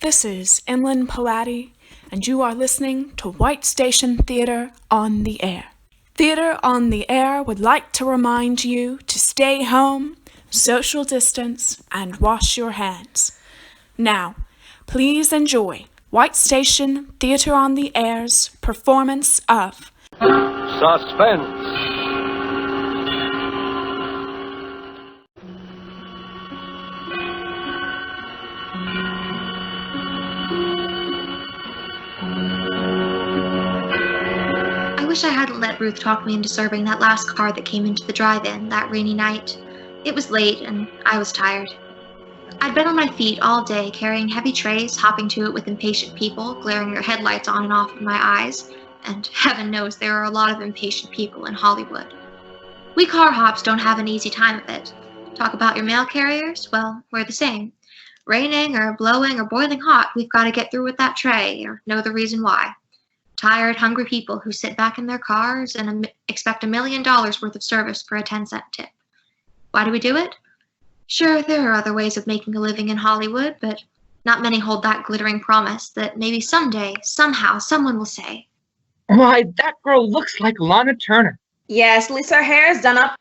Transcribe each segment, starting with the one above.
This is Inland Palladi, and you are listening to White Station Theatre on the Air. Theatre on the Air would like to remind you to stay home, social distance, and wash your hands. Now, please enjoy White Station Theatre on the Air's performance of Suspense. I wish I hadn't let Ruth talk me into serving that last car that came into the drive-in that rainy night. It was late, and I was tired. I'd been on my feet all day, carrying heavy trays, hopping to it with impatient people, glaring their headlights on and off in my eyes, and heaven knows there are a lot of impatient people in Hollywood. We car hops don't have an easy time of it. Talk about your mail carriers? Well, we're the same. Raining or blowing or boiling hot, we've got to get through with that tray, or know the reason why. Tired, hungry people who sit back in their cars and expect $1 million worth of service for a 10-cent tip. Why do we do it? Sure, there are other ways of making a living in Hollywood, but not many hold that glittering promise that maybe someday, somehow, someone will say, "Why, that girl looks like Lana Turner." Yes, at least her hair is done up.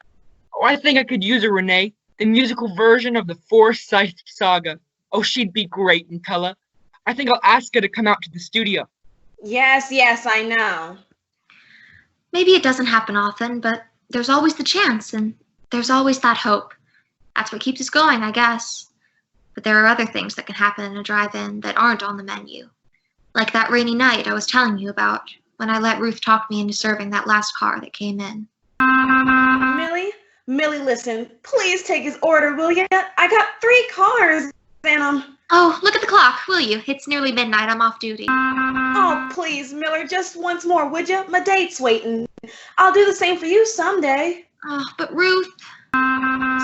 Oh, I think I could use her, Renee. The musical version of the Forsyth Saga. Oh, she'd be great in color. I think I'll ask her to come out to the studio. Yes, I know. Maybe it doesn't happen often, but there's always the chance, and there's always that hope. That's what keeps us going, I guess. But there are other things that can happen in a drive-in that aren't on the menu. Like that rainy night I was telling you about, when I let Ruth talk me into serving that last car that came in. Millie, listen. Please take his order, will you? I got 3 cars, and Oh, look at the clock, will you? It's nearly midnight. I'm off duty. Oh, please, Miller, just once more, would you? My date's waiting. I'll do the same for you someday. Oh, but Ruth...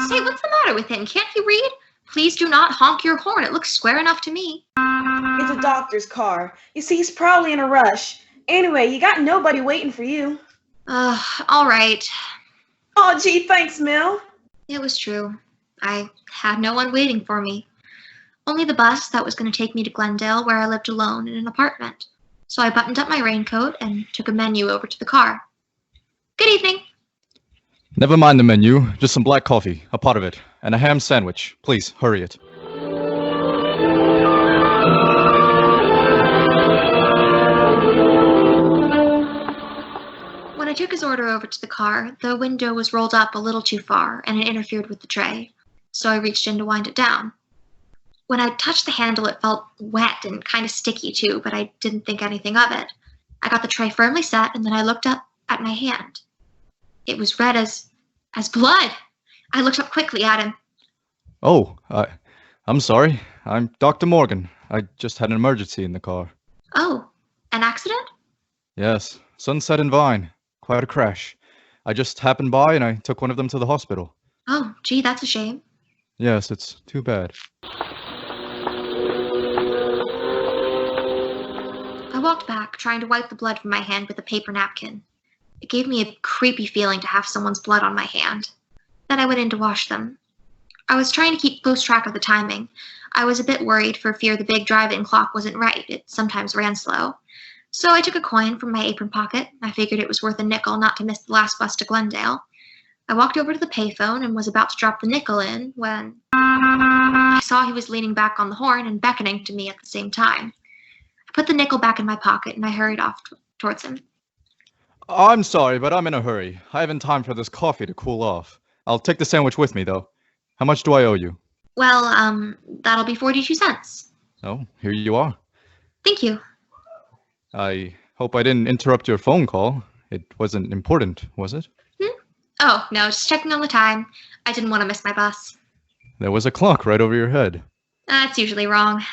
Say, what's the matter with him? Can't he read? Please do not honk your horn. It looks square enough to me. It's a doctor's car. You see, he's probably in a rush. Anyway, you got nobody waiting for you. All right. Oh, gee, thanks, Mill. It was true. I had no one waiting for me. Only the bus that was going to take me to Glendale, where I lived alone in an apartment. So I buttoned up my raincoat and took a menu over to the car. Good evening. Never mind the menu, just some black coffee, a pot of it, and a ham sandwich. Please, hurry it. When I took his order over to the car, the window was rolled up a little too far, and it interfered with the tray. So I reached in to wind it down. When I touched the handle, it felt wet and kind of sticky too, but I didn't think anything of it. I got the tray firmly set, and then I looked up at my hand. It was red as blood. I looked up quickly at him. Oh, I'm sorry. I'm Dr. Morgan. I just had an emergency in the car. Oh, an accident? Yes, Sunset and Vine. Quite a crash. I just happened by and I took one of them to the hospital. Oh, gee, that's a shame. Yes, it's too bad. I walked back, trying to wipe the blood from my hand with a paper napkin. It gave me a creepy feeling to have someone's blood on my hand. Then I went in to wash them. I was trying to keep close track of the timing. I was a bit worried for fear the big drive-in clock wasn't right. It sometimes ran slow. So I took a coin from my apron pocket. I figured it was worth a nickel not to miss the last bus to Glendale. I walked over to the payphone and was about to drop the nickel in when I saw he was leaning back on the horn and beckoning to me at the same time. I put the nickel back in my pocket and I hurried off towards him. I'm sorry, but I'm in a hurry. I haven't time for this coffee to cool off. I'll take the sandwich with me, though. How much do I owe you? Well, that'll be 42 cents. Oh, here you are. Thank you. I hope I didn't interrupt your phone call. It wasn't important, was it? Oh, no, just checking on the time. I didn't want to miss my bus. There was a clock right over your head. That's usually wrong.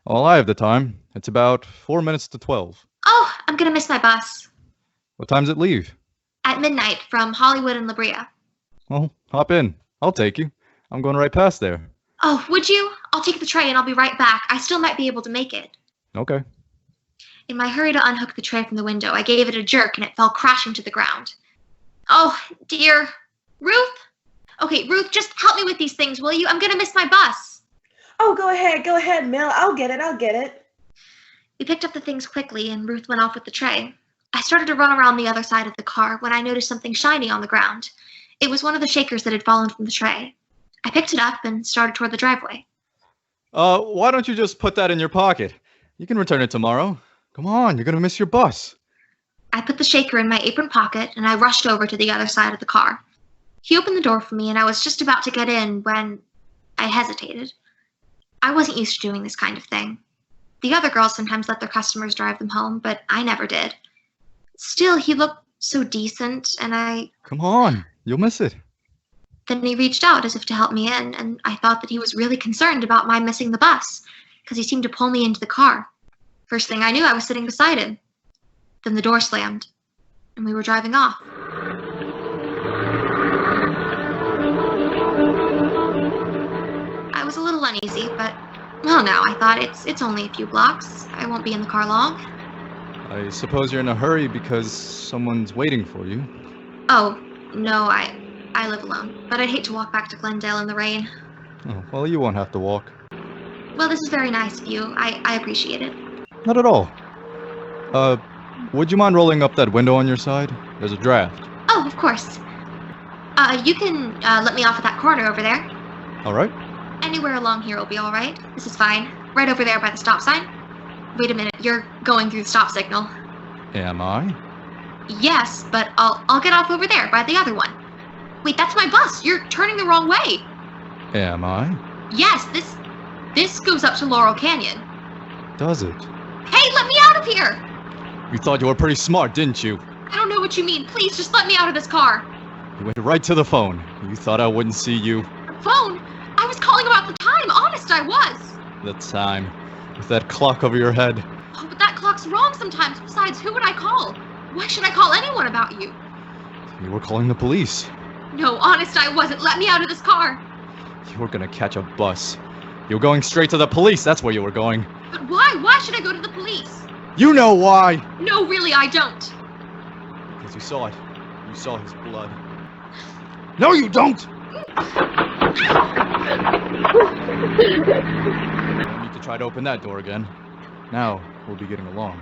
Well, I have the time. It's about 4 minutes to 12. Oh, I'm gonna miss my bus. What time's it leave? At midnight from Hollywood and La Brea. Well, hop in. I'll take you. I'm going right past there. Oh, would you? I'll take the tray and I'll be right back. I still might be able to make it. Okay. In my hurry to unhook the tray from the window, I gave it a jerk and it fell crashing to the ground. Oh, dear. Ruth? Okay, Ruth, just help me with these things, will you? I'm gonna miss my bus. Oh, go ahead, Mill. I'll get it. We picked up the things quickly, and Ruth went off with the tray. I started to run around the other side of the car when I noticed something shiny on the ground. It was one of the shakers that had fallen from the tray. I picked it up and started toward the driveway. Why don't you just put that in your pocket? You can return it tomorrow. Come on, you're gonna miss your bus. I put the shaker in my apron pocket, and I rushed over to the other side of the car. He opened the door for me, and I was just about to get in when I hesitated. I wasn't used to doing this kind of thing. The other girls sometimes let their customers drive them home, but I never did. Still, he looked so decent, and Come on, you'll miss it. Then he reached out as if to help me in, and I thought that he was really concerned about my missing the bus, because he seemed to pull me into the car. First thing I knew, I was sitting beside him. Then the door slammed, and we were driving off. I was a little uneasy, but, well, now I thought it's only a few blocks. I won't be in the car long. I suppose you're in a hurry because someone's waiting for you. Oh, no, I live alone, but I'd hate to walk back to Glendale in the rain. Oh, well, you won't have to walk. Well, this is very nice of you. I appreciate it. Not at all. Would you mind rolling up that window on your side? There's a draft. Oh, of course. You can let me off at that corner over there. All right. Anywhere along here will be all right. This is fine. Right over there by the stop sign. Wait a minute, you're going through the stop signal. Am I? Yes, but I'll get off over there by the other one. Wait, that's my bus. You're turning the wrong way. Am I? Yes, this goes up to Laurel Canyon. Does it? Hey, let me out of here! You thought you were pretty smart, didn't you? I don't know what you mean. Please, just let me out of this car. You went right to the phone. You thought I wouldn't see you. Phone? I was calling about the time. Honest, I was. The time. With that clock over your head. Oh, but that clock's wrong sometimes. Besides, who would I call? Why should I call anyone about you? You were calling the police. No, honest, I wasn't. Let me out of this car. You were gonna catch a bus. You were going straight to the police. That's where you were going. But why? Why should I go to the police? You know why! No, really, I don't. Because you saw it. You saw his blood. No, you don't! You don't need to try to open that door again. Now, we'll be getting along.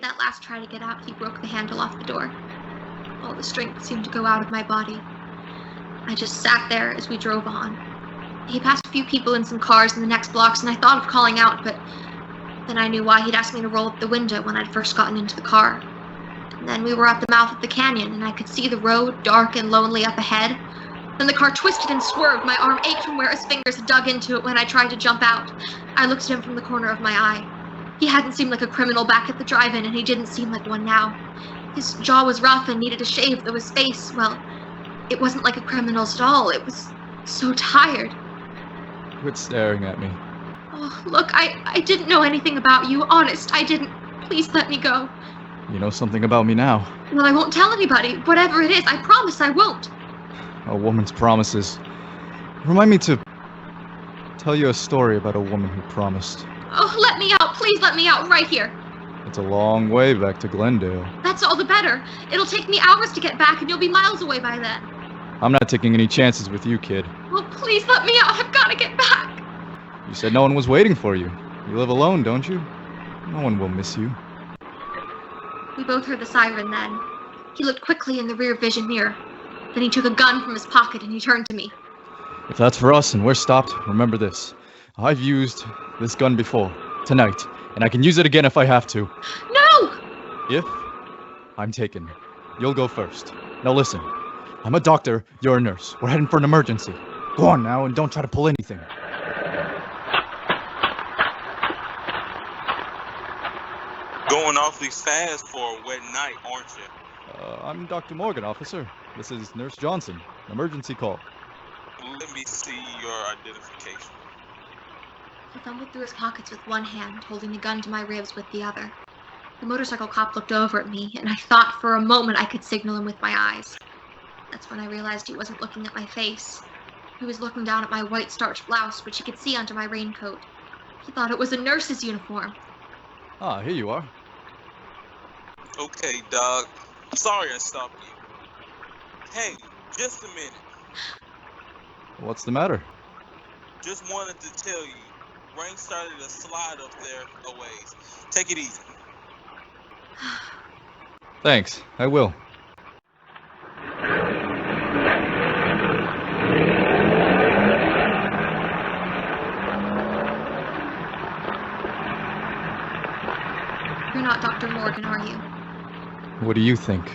That last try to get out, he broke the handle off the door. All the strength seemed to go out of my body. I just sat there as we drove on. He passed a few people in some cars in the next blocks, and I thought of calling out, but then I knew why he'd asked me to roll up the window when I'd first gotten into the car. And then we were at the mouth of the canyon, and I could see the road dark and lonely up ahead. Then the car twisted and swerved. My arm ached from where his fingers had dug into it when I tried to jump out. I looked at him from the corner of my eye. He hadn't seemed like a criminal back at the drive-in, and he didn't seem like one now. His jaw was rough and needed a shave, though his face, well, it wasn't like a criminal's at all. It was so tired. Quit staring at me. Oh, look, I didn't know anything about you. Honest, I didn't. Please let me go. You know something about me now. Well, I won't tell anybody. Whatever it is, I promise I won't. A woman's promises. Remind me to tell you a story about a woman who promised. Oh, let me out. Please let me out right here. It's a long way back to Glendale. That's all the better. It'll take me hours to get back, and you'll be miles away by then. I'm not taking any chances with you, kid. Well, please let me out. I've got to get back. You said no one was waiting for you. You live alone, don't you? No one will miss you. We both heard the siren then. He looked quickly in the rear vision mirror. Then he took a gun from his pocket and he turned to me. If that's for us and we're stopped, remember this. I've used this gun before, tonight, and I can use it again if I have to. No! If I'm taken, you'll go first. Now listen, I'm a doctor, you're a nurse. We're heading for an emergency. Go on now and don't try to pull anything. Going awfully fast for a wet night, aren't you? I'm Dr. Morgan, officer. This is Nurse Johnson. Emergency call. Let me see your identification. He fumbled through his pockets with one hand, holding the gun to my ribs with the other. The motorcycle cop looked over at me, and I thought for a moment I could signal him with my eyes. That's when I realized he wasn't looking at my face. He was looking down at my white starched blouse, which he could see under my raincoat. He thought it was a nurse's uniform. Ah, here you are. Okay, Doc. Sorry I stopped you. Hey, just a minute. What's the matter? Just wanted to tell you, rain started to slide up there a ways. Take it easy. Thanks, I will. You're not Dr. Morgan, are you? What do you think?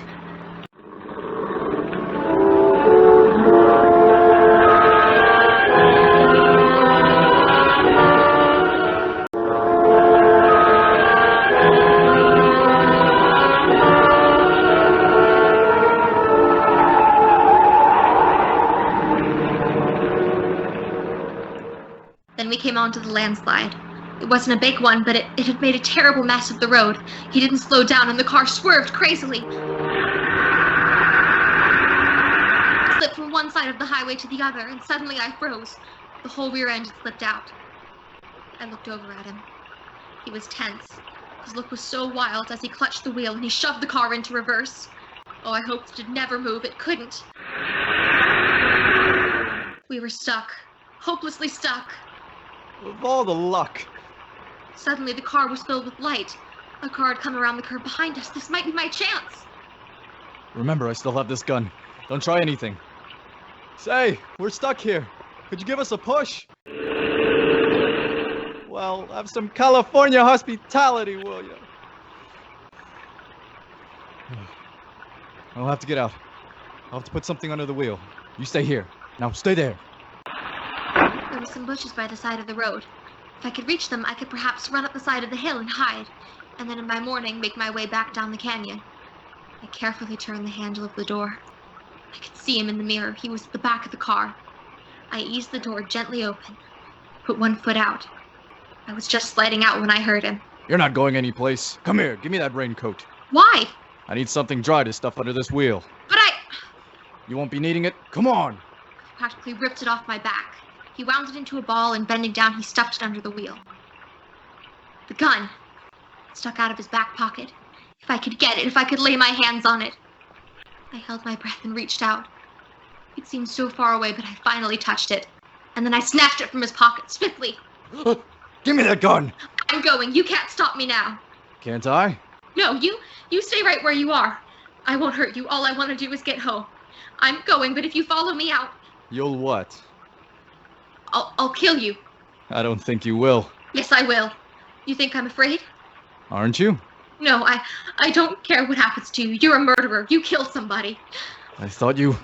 Then we came onto the landslide. It wasn't a big one, but it had made a terrible mess of the road. He didn't slow down and the car swerved crazily. It slipped from one side of the highway to the other, and suddenly I froze. The whole rear end had slipped out. I looked over at him. He was tense. His look was so wild as he clutched the wheel and he shoved the car into reverse. Oh, I hoped it'd never move. It couldn't. We were stuck. Hopelessly stuck. Of all the luck. Suddenly, the car was filled with light. A car had come around the curve behind us. This might be my chance. Remember, I still have this gun. Don't try anything. Say, we're stuck here. Could you give us a push? Well, have some California hospitality, will you? I'll have to get out. I'll have to put something under the wheel. You stay here. Now, stay there. There were some bushes by the side of the road. If I could reach them, I could perhaps run up the side of the hill and hide, and then in my morning make my way back down the canyon. I carefully turned the handle of the door. I could see him in the mirror. He was at the back of the car. I eased the door gently open, put one foot out. I was just sliding out when I heard him. You're not going anyplace. Come here, give me that raincoat. Why? I need something dry to stuff under this wheel. But You won't be needing it? Come on! I practically ripped it off my back. He wound it into a ball, and bending down, he stuffed it under the wheel. The gun stuck out of his back pocket. If I could get it, if I could lay my hands on it. I held my breath and reached out. It seemed so far away, but I finally touched it. And then I snatched it from his pocket swiftly. Give me that gun! I'm going. You can't stop me now. Can't I? No, you stay right where you are. I won't hurt you. All I want to do is get home. I'm going, but if you follow me out, You'll what? I'll kill you. I don't think you will. Yes, I will. You think I'm afraid? Aren't you? No, I don't care what happens to you. You're a murderer. You killed somebody. I thought you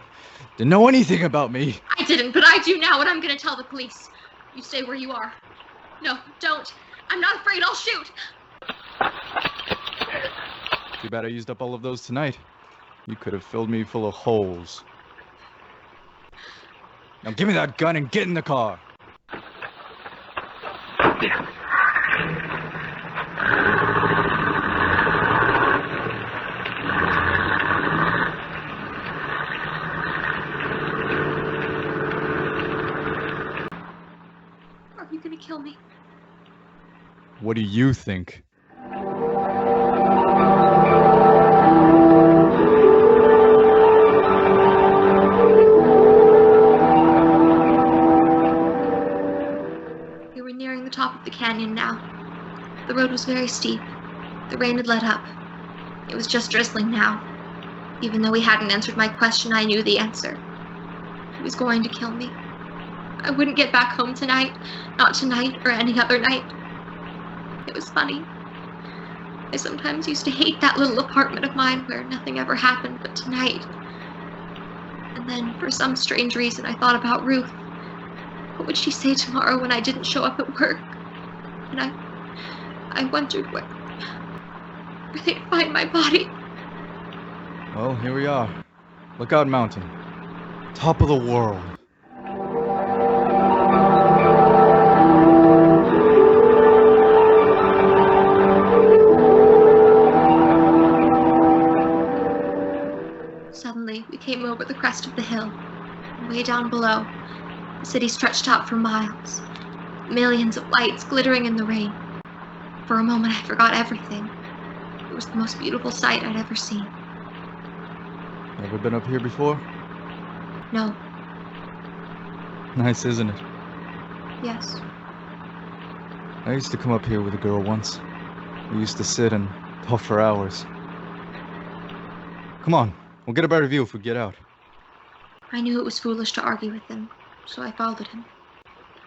didn't know anything about me. I didn't, but I do now, and I'm going to tell the police. You stay where you are. No, don't. I'm not afraid. I'll shoot. Too bad I used up all of those tonight. You could have filled me full of holes. Now give me that gun and get in the car. Are you going to kill me? What do you think? We were nearing the top of the canyon now. The road was very steep. The rain had let up. It was just drizzling now. Even though he hadn't answered my question, I knew the answer. He was going to kill me. I wouldn't get back home tonight. Not tonight or any other night. It was funny. I sometimes used to hate that little apartment of mine where nothing ever happened but tonight. And then, for some strange reason, I thought about Ruth. What would she say tomorrow when I didn't show up at work? And I wondered where they'd find my body. Well, here we are. Lookout Mountain. Top of the world. Suddenly, we came over the crest crest of the hill. Way down below, the city stretched out for miles. Millions of lights glittering in the rain. For a moment, I forgot everything. It was the most beautiful sight I'd ever seen. Ever been up here before? No, Nice, isn't it? yes. I used to come up here with a girl once. We used to sit and talk for hours. Come on, we'll get a better view if we get out. I knew it was foolish to argue with him, so I followed him.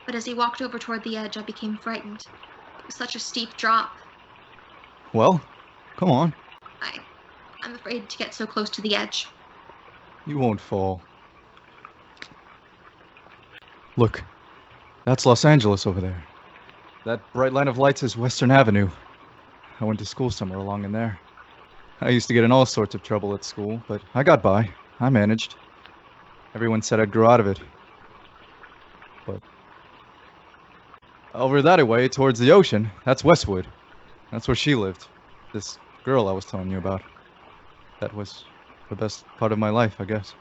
But as he walked over toward the edge, I became frightened. It was such a steep drop. Well, come on. I'm afraid to get so close to the edge. You won't fall. Look, that's Los Angeles over there. That bright line of lights is Western Avenue. I went to school somewhere along in there. I used to get in all sorts of trouble at school, but I got by. I managed. Everyone said I'd grow out of it. But over that way, towards the ocean, that's Westwood. That's where she lived. This girl I was telling you about. That was the best part of my life, I guess.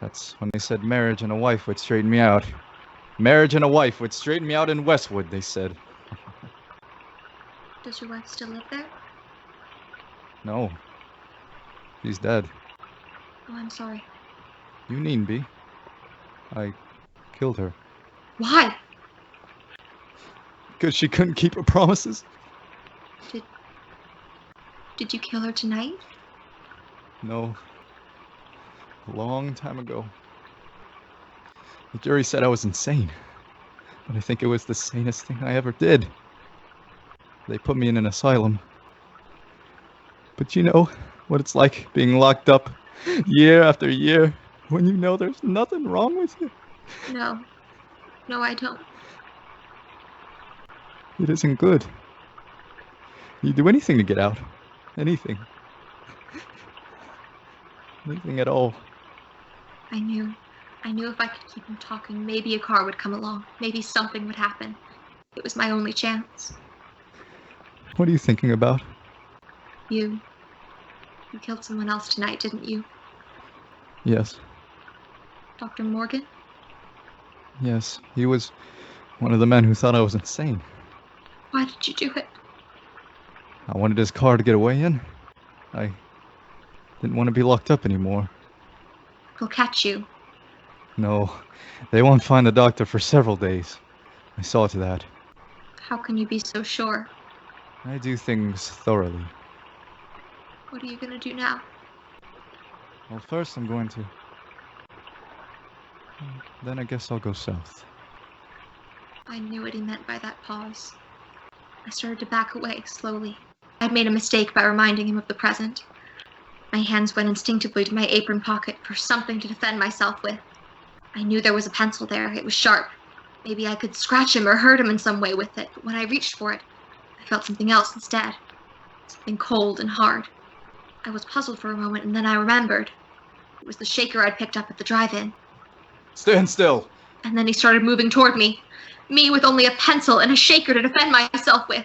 That's when they said marriage and a wife would straighten me out. Marriage and a wife would straighten me out in Westwood, they said. Does your wife still live there? No. She's dead. Oh, I'm sorry. You needn't be. I killed her. Why? Because she couldn't keep her promises. Did you kill her tonight? No. A long time ago. The jury said I was insane. But I think it was the sanest thing I ever did. They put me in an asylum. But you know what it's like being locked up year after year when you know there's nothing wrong with you? No. No, I don't. It isn't good. You do anything to get out. Anything. Anything at all. I knew if I could keep him talking, maybe a car would come along. Maybe something would happen. It was my only chance. What are you thinking about? You killed someone else tonight, didn't you? Yes. Dr. Morgan? Yes. He was one of the men who thought I was insane. Why did you do it? I wanted his car to get away in. I didn't want to be locked up anymore. He'll catch you. No, they won't find the doctor for several days. I saw to that. How can you be so sure? I do things thoroughly. What are you gonna do now? Well, first I'm going to... Then I guess I'll go south. I knew what he meant by that pause. I started to back away slowly. I'd made a mistake by reminding him of the present. My hands went instinctively to my apron pocket for something to defend myself with. I knew there was a pencil there. It was sharp. Maybe I could scratch him or hurt him in some way with it, but when I reached for it, I felt something else instead. Something cold and hard. I was puzzled for a moment, and then I remembered. It was the shaker I'd picked up at the drive-in. Stand still! And then he started moving toward me. Me with only a pencil and a shaker to defend myself with.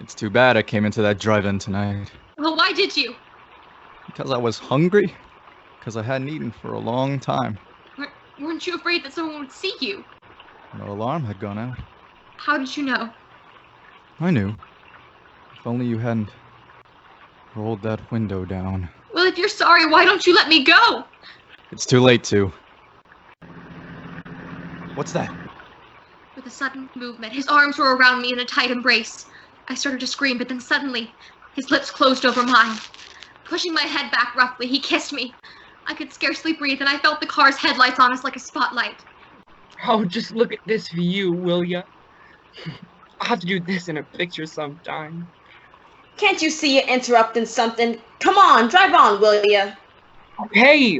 It's too bad I came into that drive-in tonight. Well, why did you? Because I was hungry. Because I hadn't eaten for a long time. Weren't you afraid that someone would see you? No alarm had gone out. How did you know? I knew. If only you hadn't rolled that window down. Well, if you're sorry, why don't you let me go? It's too late to. What's that? With a sudden movement, his arms were around me in a tight embrace. I started to scream, but then suddenly, his lips closed over mine. Pushing my head back roughly, he kissed me. I could scarcely breathe, and I felt the car's headlights on us like a spotlight. Oh, just look at this view, will ya? I'll have to do this in a picture sometime. Can't you see you're interrupting something? Come on, drive on, will ya? Okay.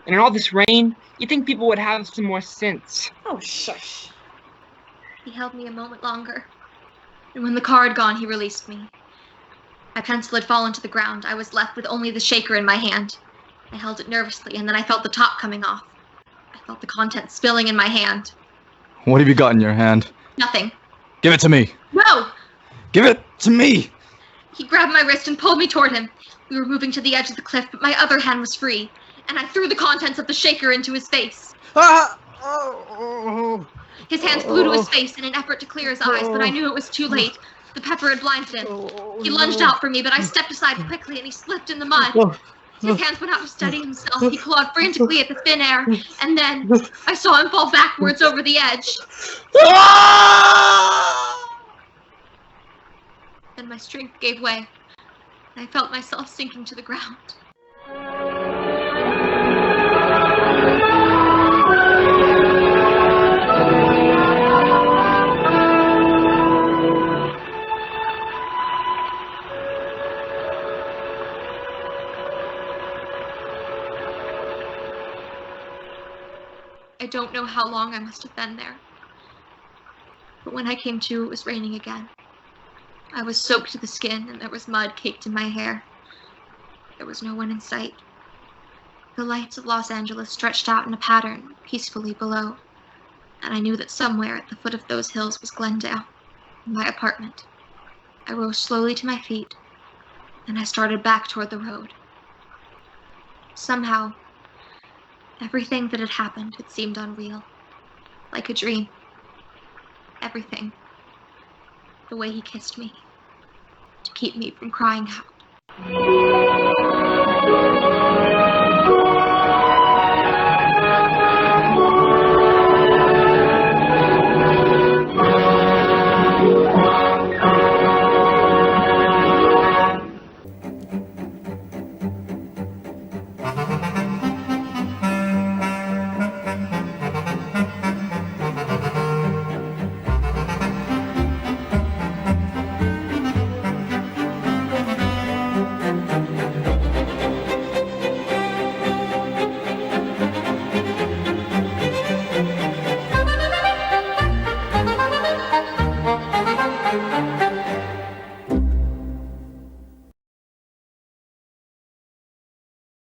And in all this rain, you'd think people would have some more sense. Oh, shush. He held me a moment longer, and when the car had gone, he released me. My pencil had fallen to the ground. I was left with only the shaker in my hand. I held it nervously, and then I felt the top coming off. I felt the contents spilling in my hand. What have you got in your hand? Nothing. Give it to me! No! Give it to me! He grabbed my wrist and pulled me toward him. We were moving to the edge of the cliff, but my other hand was free, and I threw the contents of the shaker into his face. Ah! Oh! His hands flew to his face in an effort to clear his eyes, but I knew it was too late. The pepper had blinded him. He lunged out for me, but I stepped aside quickly, and he slipped in the mud. His hands went out to steady himself. He clawed frantically at the thin air, and then I saw him fall backwards over the edge. Then my strength gave way, and I felt myself sinking to the ground. I don't know how long I must have been there, but when I came to, it was raining again. I was soaked to the skin, and there was mud caked in my hair. There was no one in sight. The lights of Los Angeles stretched out in a pattern peacefully below, and I knew that somewhere at the foot of those hills was Glendale, my apartment. I rose slowly to my feet, and I started back toward the road. Somehow, everything that had happened had seemed unreal, like a dream. Everything. The way he kissed me, to keep me from crying out.